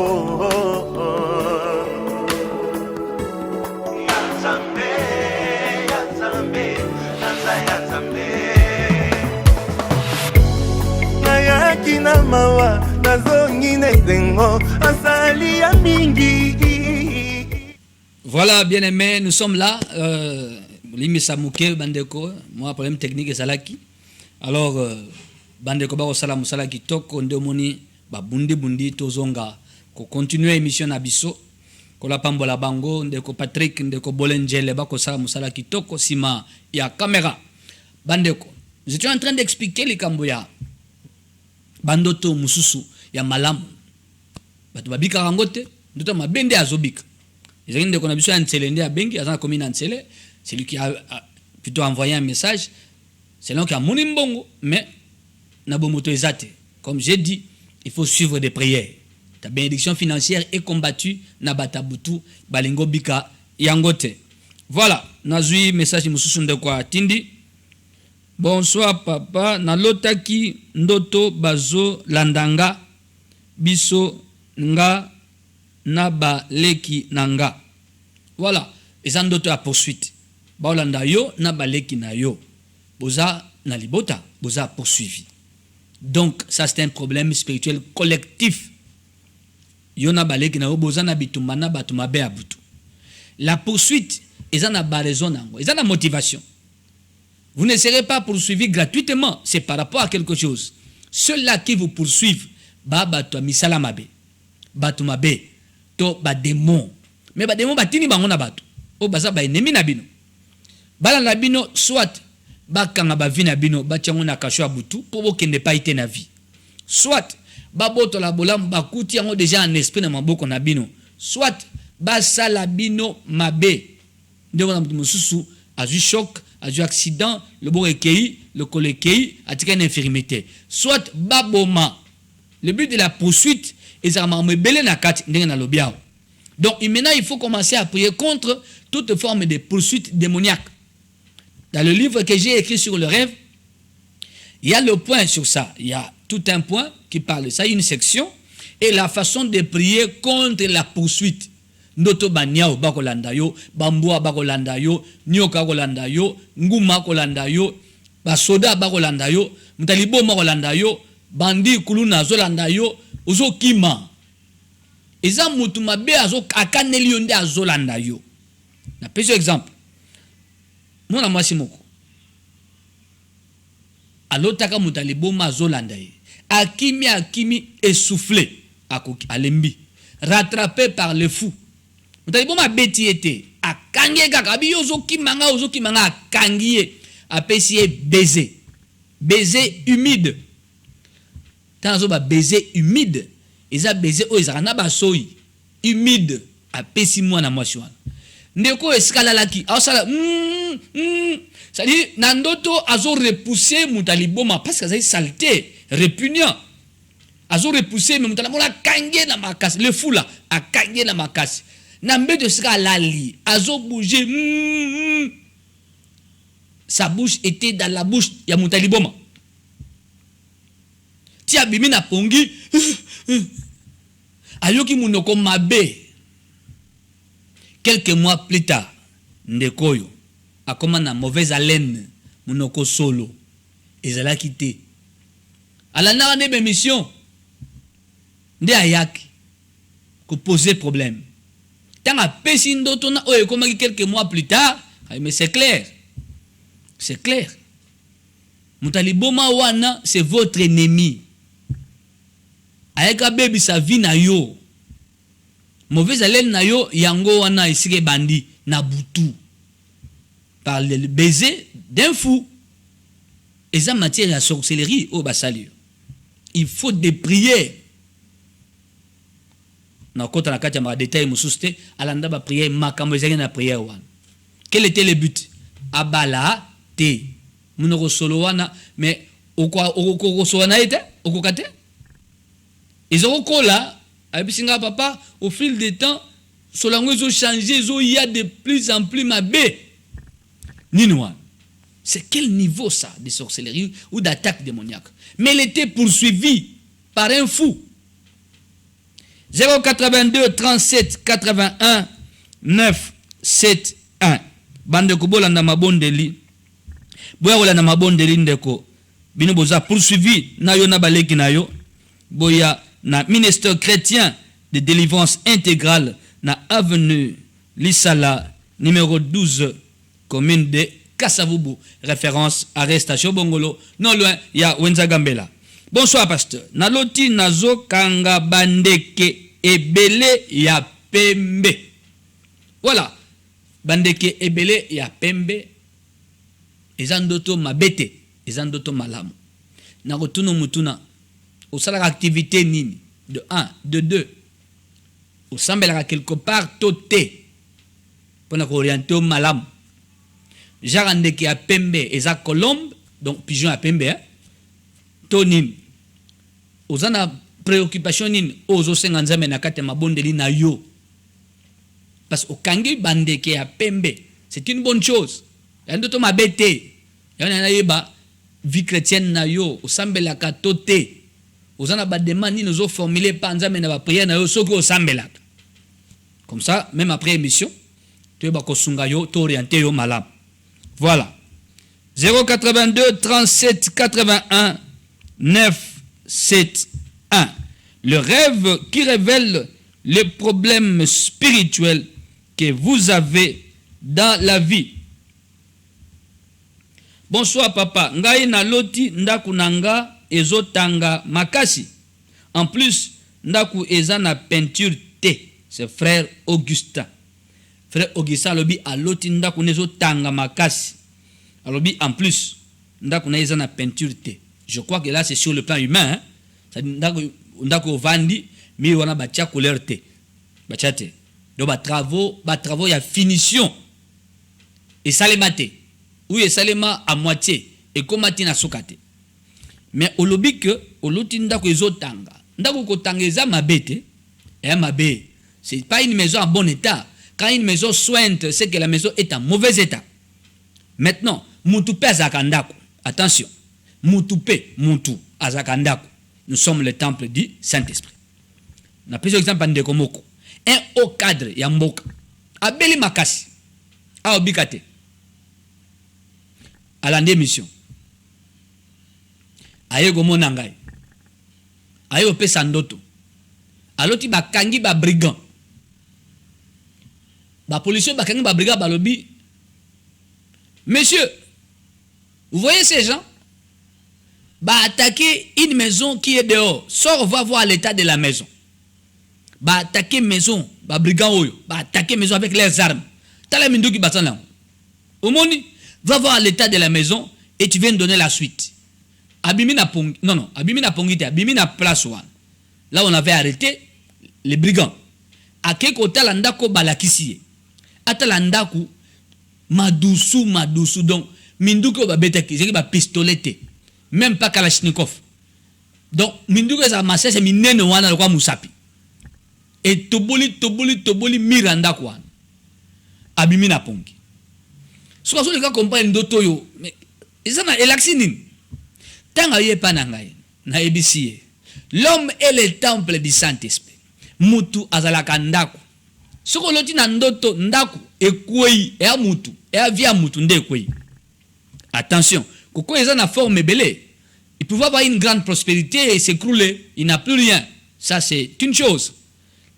nayaki na mawa nazongi nesengo asali ya mingi. Voilà, bien aimé, nous sommes là. Limisa Mouké, Bandeko, moi, problème technique et Salaki. Alors, Bandeko Baro Salam Salaki Toko, Ndemoni, Bundi, Tozonga, ko continuer émission Abisso, ko la Pambola Bango, Ndeko Patrick, Ndeko Bolengele, Bako Salam Salaki Toko, Sima, il y a caméra. Bandeko, j'étais en train d'expliquer les Kamboya. Bandoto Mususu, il y a Malam. Batu Babika Rangote, Ndota Mabende Azobik. Les gens qu'on a besoin de Télé, à Bengi, à commune en Télé, c'est lui qui a plutôt envoyé un message. C'est l'un qui a mon imbongo, mais Nabomoto Ezate. Comme j'ai dit, il faut suivre des prières. ta bénédiction financière est combattue na batabutu balingo bika yangote. Voilà, nazui message mususu ndeko tindi. Bonsoir papa, nalotaki ndoto bazo landanga biso nga na baleki nanga. Voilà, eza ndoto ya poursuite. Ba olanda yo na baleki na yo. Boza na libota, boza poursuivi. Donc ça c'est un problème spirituel collectif. Yo na baleki na yo boza na bitumba na batuma be abutu. La poursuite eza na ba raison nango, eza na motivation. Vous ne serez pas poursuivi gratuitement, c'est par rapport à quelque chose. Ceux-là qui vous poursuivent, ba bato misala mabe, bato mabe, to ba démon. Mais ba démon batini bango na bato. O baza ba ennemi na bino. Bala na bino soit ba kanga ba vi na bino ba tiango na kasho ya butu pour bo kende pa ite na vie. Soit ba boto la bolam ba kuti yango déjà en esprit na maboko na bino. Soit ba sala bino mabe. Ndeko na mususu azu choc, azu accident, le bon recueilli, le colekei, atika une infirmité. Soit baboma. Le but de la poursuite est de belé na kat ndenge na lobiao. Donc maintenant il faut commencer à prier contre toute forme de poursuite démoniaque. Dans le livre que j'ai écrit sur le rêve, il y a le point sur ça. Il y a tout un point qui parle de ça, une section, et la façon de prier contre la poursuite. Ndoto banyao bakolanda yo, bambua bakolanda yo, nyoka kolanda yo, nguma kolanda yo, basoda bakolanda yo, mutalibo makolanda yo, bandi kuluna zolanda yo, ozo kima. Eza mutu mabe azo akaneli yo nde azolanda yo. Na pese exemple. Mona mwasi moko. Alotaka mutalibo mazolanda ye. Akimi essoufflé alembi, rattrapé par le fou. Mutalibo ma beti ete akangie kakabi ozo kimanga akangie apesi baiser humide. Tanzo ba baiser humide, eza baiser o ezaka na basoi humide apesi mwana mwasi wana. Ndeko eskala laki asala c'est-à-dire nandoto azo repousser mutaliboma parce que ça saleté répugnant. Azo repousser mais mutalamola kangie na makasi le fou là a kangie na makasi. Nambe de sera lali azo bouger sa bouche était dans la bouche ya mutaliboma. Ti abimi na pongi ayoki munoko mabe. Quelques mois plus tard, Ndekoyo a commencé na mauvaise haleine, munoko solo, ezala quitté. À la nara de mission, nde ayaki, ko poser problème. Tant a pesi ndotona oye komaki quelques mois plus tard, mais c'est clair. C'est clair. Mutaliboma wana, c'est votre ennemi. Ayaka baby sa vie na yo. Mauvaise haleine na yo yango wana isike bandi na butu par le baiser d'un fou. Et ça matière à sorcellerie au basali. Il faut des prières. Na kota na kati ya détail mususte alanda ba prière makambo ezali na prière wana. Quel était le but? Abala te. Munoko solo wana mais oko solo na ete okokate. Ils ont là abisinga papa au fil du temps solango ils ont changé, il y a de plus en plus mabé. Ninoa. C'est quel niveau ça de sorcellerie ou d'attaque démoniaque? Mais il était poursuivi par un fou. 082 37 81 9 7 1. Bande kubola na mabondeli. Boya na mabondeli ndeko. Bino boza poursuivi na yo na baleki na yo. Boya na ministère chrétien de délivrance intégrale na avenue Lisala numéro 12 commune de Kassavubu, référence arrestation Bongolo non loin ya Wenzagambela. Bonsoir pasteur. Naloti nazo kanga bandeke ebele ya pembe. Voilà. Bandeke ebele ya pembe ezandoto mabete, ezandoto malamu. Nakotuno mutuna au salaire activité nini de 1, de 2 au sambela quelque part toté pour nous orienter au malam jarande qui a pembe eza colombe donc pigeon à pembe hein tonin aux ana préoccupation nini ozo senga nzambe na kati ya mabondeli na yo. Parce que okangi bandeke ya pembe, c'est une bonne chose. Yando to mabete. Yana na yeba vie chrétienne na yo, osambelaka to te. Ozana ba demande nini ozo formuler pa nzambe na ba prière na yo soki osambelaka. Comme ça, même après émission, tu vas kosunga yo, t'orienter yo malam. Voilà. 082 37 81 971. Le rêve qui révèle les problèmes spirituels que vous avez dans la vie. Bonsoir papa. Ngai na loti ndaku nanga ezotanga makasi. En plus, ndaku eza na peinture T. C'est frère Augustin. Frère Augustin alobi aloti ndaku nezotanga makasi. Alobi en plus, ndaku na eza na peinture T. Je crois que là c'est sur le plan humain. Hein? Ça dit ndaku vandi mais wana batia couleur T. Batia T. Donc travaux ya finition. Et salemate. Ou et salema à moitié et komati na sokate. Mais olobi que oloti ndaku ezotanga. Ndaku kotanga eza mabete et mabe. C'est pas une maison en bon état. Quand une maison soigne, c'est que la maison est en mauvais état. Maintenant, mutupe azakandako. Attention. Mutupe, muntu azakandako. Nous sommes le temple du Saint-Esprit. Na plusieurs exemples en dekomoko. Un haut cadre ya mboka. Abeli makasi. A obikate. À la démission. Aye gomona ngai. Aye opesa ndoto. Aloti bakangi ba brigand. Ba policier bakangi ba brigand balobi. Monsieur, vous voyez ces gens? Bah attaquer une maison qui est dehors. Sors, va voir l'état de la maison. Bah attaquer maison, bah brigand oyo. Bah attaquer maison avec leurs armes. T'as la mindu qui bat là. Au moni, va voir l'état de la maison et tu viens donner la suite. Abimi na pong, non, abimi na pongite, abimi na place one. Là on avait arrêté les brigands. A keko talandako balakisiye. Atalandaku madusu donc minduko ba betaki, c'est ba pistolet. Même pas Kalachnikov. Donc, minduko za masse c'est minene wana kwa musapi. Et toboli miranda kwa. Abimi na pongi. Soit les gars comprennent d'auto yo, mais ils ont elaxinine. Tanga ye panangai na ebisiye. L'homme est le temple du Saint-Esprit. Mutu azalaka ndaku. Soko loti na ndoto ndaku ekwei e mutu e via mutu nde ekwei. Attention, koko eza na forme belé. Il pouvait avoir une grande prospérité et s'écrouler, il n'a plus rien. Ça c'est une chose.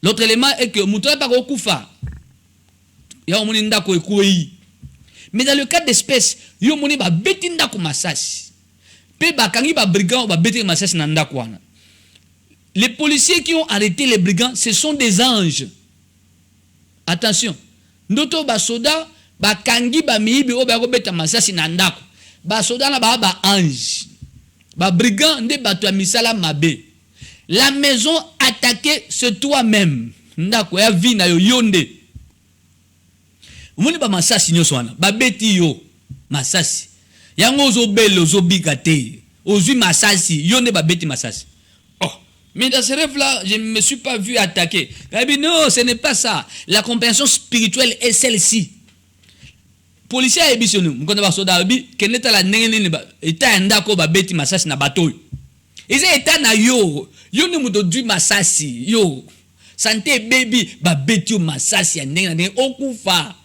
L'autre élément est que mutu pas okufa. Ya omoni ndako ekwei. Mais dans le cas d'espèce, yo moni ba beti ndako masasi. Pe ba kangi ba brigand ba beti masasi na ndako wana. Les policiers qui ont arrêté les brigands, ce sont des anges. Attention. Ndoto ba soda ba kangi ba miibi o ba ko beta masasi na ndako. Ba soda na ba ange. Ba brigand nde bato ya misala mabe. La maison attaquée, c'est toi-même. Ndako ya vie na yo yonde. Moni ba masasi nyoso wana. Ba beti yo masasi. Yango ozo belo ozo bigate. Ozui masasi yonde ba beti masasi. Oh, mais dans ce rêve-là, je ne me suis pas vu attaquer. Non, ce n'est pas ça. La compréhension spirituelle est celle-ci. Policier a ébitionné. Mkonde ba soda abi keneta la nene ba eta ndako ba beti masasi na bato. Eza eta na yo. Yo ne muto du masasi yo. Santé baby ba beti yo masasi ya nene okufa.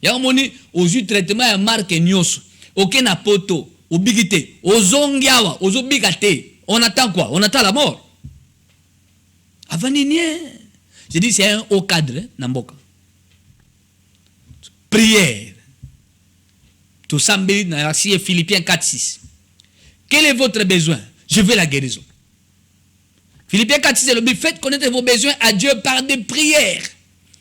Ya moni ozu traitement ya marque nyos. Okena poto, obigite, ozongiawa, ozobigate. On attend quoi? On attend la mort. Avaninier. Je dis c'est un haut cadre, Namboka. Prière. Tout semble dans la Philippiens 4:6. Quel est votre besoin? Je veux la guérison. Philippiens 4:6 est le but. Faites connaître vos besoins à Dieu par des prières,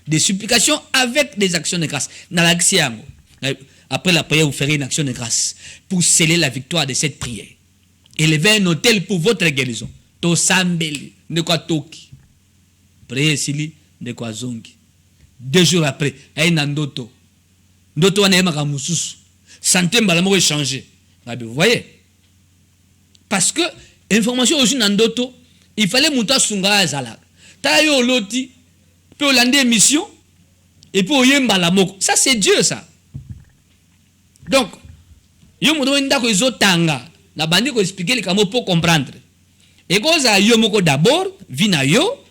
des supplications avec des actions de grâce. Dans l'action, après la prière, vous ferez une action de grâce pour sceller la victoire de cette prière. Élevez un hôtel pour votre guérison. To sambeli, de quoi toki. Priez sili, de quoi zongi. 2 jours après, aïe nandoto. Ndoto wana yema mususu. Santé mbalamo changer. Vous voyez? Parce que information aussi nandoto, il fallait monter sunga zala ta yo loti pe olande émission et puis oyemba la moko. Ça c'est Dieu ça. Donc yo moto ndako ezotanga na bandi ko expliquer les kamo pour comprendre. Et koza yo moko d'abord vina yo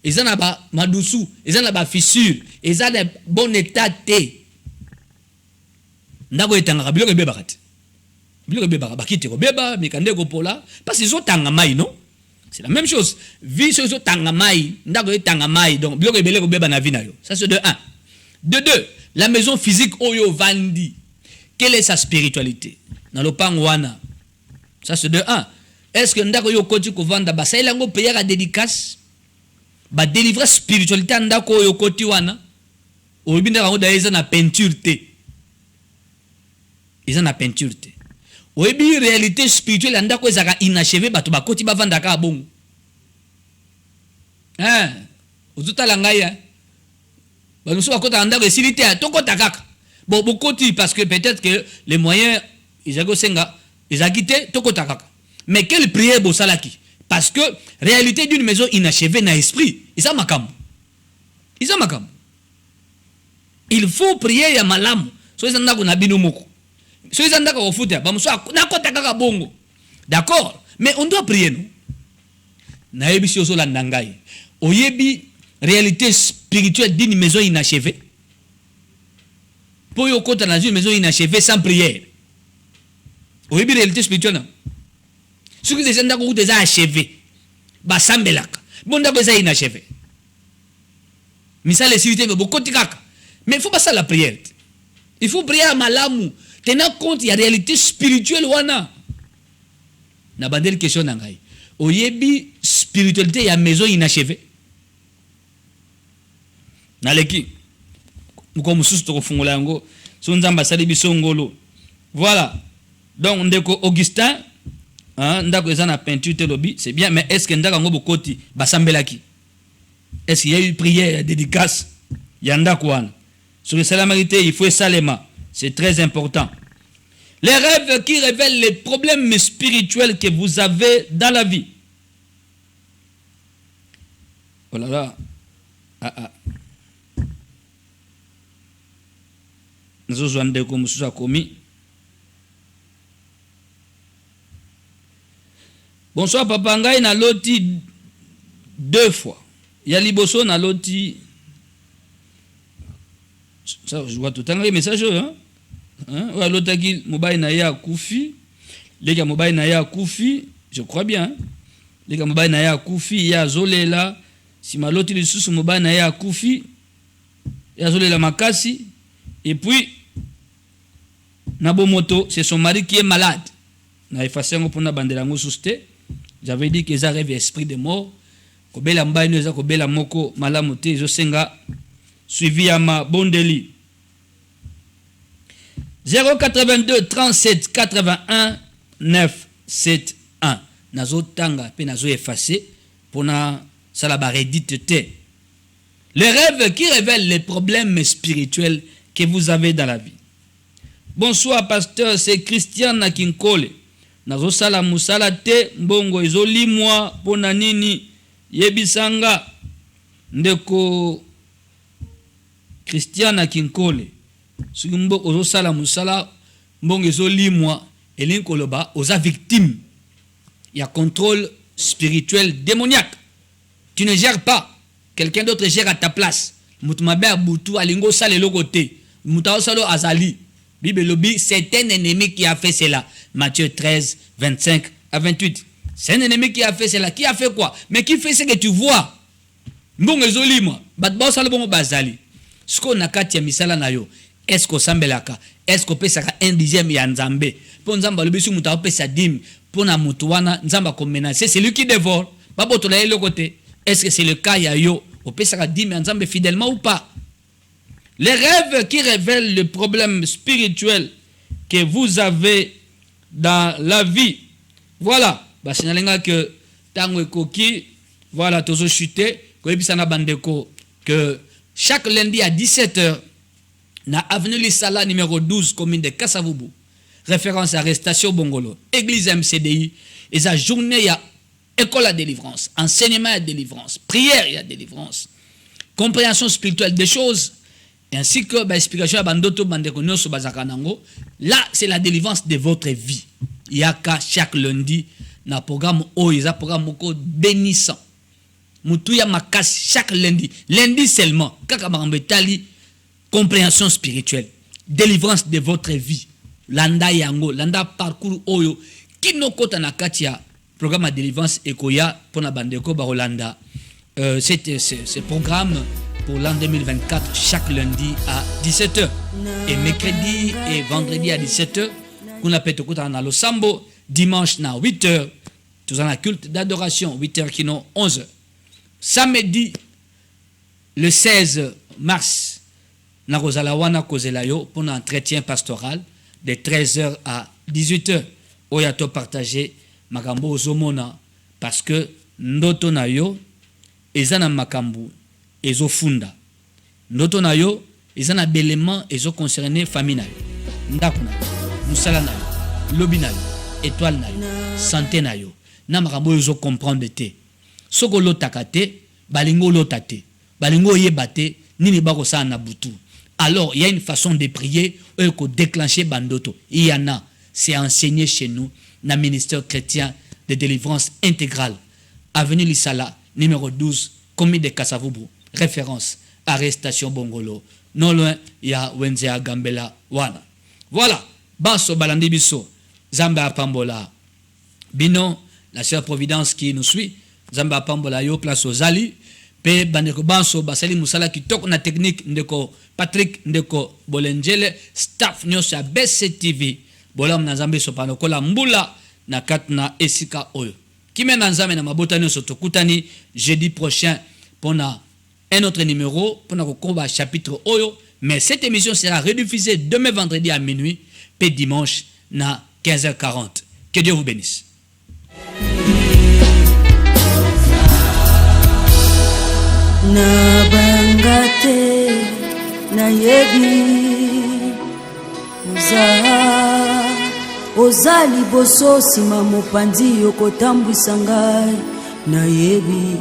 ezana ba madusu, ezana ba fissure, ezana bon état té. Ndako etanga biloko beba kati. Biloko beba bakite ko beba mikande ko pola parce qu'ils ont tanga mai non? C'est la même chose. Vie sur tanga mai, ndako etanga mai donc biloko ebele ko beba na vina yo. Ça c'est de 1. De 2, la maison physique oyo vandi. Quelle est sa spiritualité? Dans le pangwana. Ça c'est de 1. Est-ce que ndako yo koti ko vanda ba ça ilango payer à dédicace? Ba délivrer spiritualité ndako yo koti wana. Oyibinda ngo da na peinture té. Ils ont la peinture. Oyebi réalité spirituelle ndako ezaka inachevé bato bakoti bavanda ka bongo. Hein? Ozutala ngai hein? Ba nous bakota ndako esilité tokota kaka. Bon bokoti parce que peut-être que les moyens izago senga ezakité tokota kaka. Mais quelle prière bosalaki? Parce que réalité d'une maison inachevée na esprit, isa makam. Isa makam. Il faut prier ya malamu. So izanda ko na binu moko. So izanda ko futa ba muso nakota kaka bongo. D'accord? Mais on doit prier non. Na yebi si oso la ndangai. Oyebi réalité spirituelle d'une maison inachevée. Pour yo kota dans une maison inachevée sans prière. Oyebi réalité spirituelle non. Ce que les gens ont déjà achevé, bah sambelaka. Bon d'abord ça inachevé. Mais ça les civilités mais beaucoup de kaka. Mais il faut pas ça la prière. Il faut prier à malamu. Tenant compte il y a réalité spirituelle wana. Na bandel question nangai. Oyebi spiritualité il y a maison inachevée. Na leki. Muko mususu to fungola yango. So nzamba sali bisongolo. Voilà. Donc ndeko Augustin ndako ezana peinture te lobby, c'est bien mais est-ce que ndako ngo bokoti basambelaki? Est-ce qu'il y a eu prière dédicace yanda kwana? Sur le salamité, il faut salema, c'est très important. Les rêves qui révèlent les problèmes spirituels que vous avez dans la vie. Oh là là. Nous avons des commissions à commis. Bonsoir papa ngai na loti 2 fois. Ya liboso na loti. Ça je vois tout un message hein. Hein? Lotaki mobile na ya kufi. Lega mobile na ya kufi, je crois bien. Lega mobile na ya kufi ya zolela. Si maloti lisusu mobile na ya kufi. Ya zolela makasi et puis Nabomoto, c'est son mari qui est malade. Na effacé ngo pona bandelango susté. J'avais dit qu'ils arrivent esprit de mort. Kobela mbaye neza kobela moko malamu te zo senga suivi à ma bondeli. 082 37 81 971. Nazo tanga pe nazo effacé pour na salaba redite te. Les rêves qui révèlent les problèmes spirituels que vous avez dans la vie. Bonsoir pasteur, c'est Christian Nakinkole. Nazo sala musala te mbongo ezolimwa pona nini yebisanga ndeko Christian Nakinkole. Sugumbo ozo sala musala mbongo ezolimwa elinkoloba oza victime. Il y a contrôle spirituel démoniaque. Tu ne gères pas, quelqu'un d'autre gère à ta place. Mutumabe abutu alingo sale lokote. Mutao salo azali. Bible lobby, c'est un ennemi qui a fait cela. Matthieu 13, 25 à 28. C'est un ennemi qui a fait cela. Qui a fait quoi? Mais qui fait ce que tu vois? Mbongo ezolima. Batbo salo bongo bazali. Sko nakati ya misala na yo. Est-ce qu'on sambelaka? Est-ce qu'on peut saka 1/10 ya nzambe? Pour nzamba lobi su mutao pesa dim. Pour na mutuwana nzamba ko menacer. C'est lui qui dévore. Babo tolaye le côté. Est-ce que c'est le cas ya yo? On peut saka dim ya nzambe fidèlement ou pas? Les rêves qui révèlent le problème spirituel que vous avez dans la vie. Voilà. Bah, c'est que tango koki, voilà, tozo chuté, koebisana bandeko, que chaque lundi à 17h, na avenue Lissala numéro 12, commune de Kassavubu, référence à Arrestation Bongolo, église MCDI, et sa journée ya école à délivrance, enseignement à délivrance, prière et à délivrance, compréhension spirituelle des choses, ainsi que l'explication à Bandoto Bandekonyo sur Bazakanango. Là, c'est la délivrance de votre vie. Il y a qu'à chaque lundi, na programme Oiza, programme moko bénissant. Moutouya Makas chaque lundi. Lundi seulement. Kakamambetali, compréhension spirituelle. Délivrance de votre vie. Landa yango, landa parcours oyo. Kino kota na katia, programme à délivrance ekoya pour na bandeko barolanda. C'est ce programme pour l'an 2024 chaque lundi à 17h. Et mercredi et vendredi à 17h. Kuna pete kota na Losambo. Dimanche na 8h. Tout en la culte d'adoration. 8h kino 11h. Samedi, le 16 mars, na Rosalawana Kozelayo pour un entretien pastoral de 13h à 18h. Oyato partagé makambo ozomona parce que ndoto na yo ezana makambo ezofunda. Ndoto na yo ezana belement ezo concerné famille na yo. Ndako na yo, musala na yo, lobi na yo, étoile na yo, santé na yo. Na makambo ezo comprendre te. Soko lotakate, balingo lotate, balingo yebate, nini bako sa na butu. Alors, il y a une façon de prier, pour déclencher bandoto. Il y en a, c'est enseigné chez nous, dans le ministère chrétien de délivrance intégrale. Avenue Lissala, numéro 12, commis de Kassavoubou, référence, arrestation Bongolo. Non loin, il y a Wenzea Gambela, Wana. Voilà, Banso Balandi Bisso, Zamba Pambola, Binon, la sœur Providence qui nous suit, Zamba Pambola yo place aux Ali, pe bandeko Banso Basali Musala qui toque na technique ndeko Patrick ndeko Bolengele, staff nyos ya BCTV, bolam na Zambe so panokola mbula na katna esika oyo. Kime na nzame na mabota nyos tokutani jeudi prochain pour un autre numéro pour na kokomba chapitre oyo, mais cette émission sera rediffusée demain vendredi à minuit, pe dimanche na 15h40. Que Dieu vous bénisse. Na bangate na yebi ozali boso sima mopanzi yokotambwisa ngai na yebi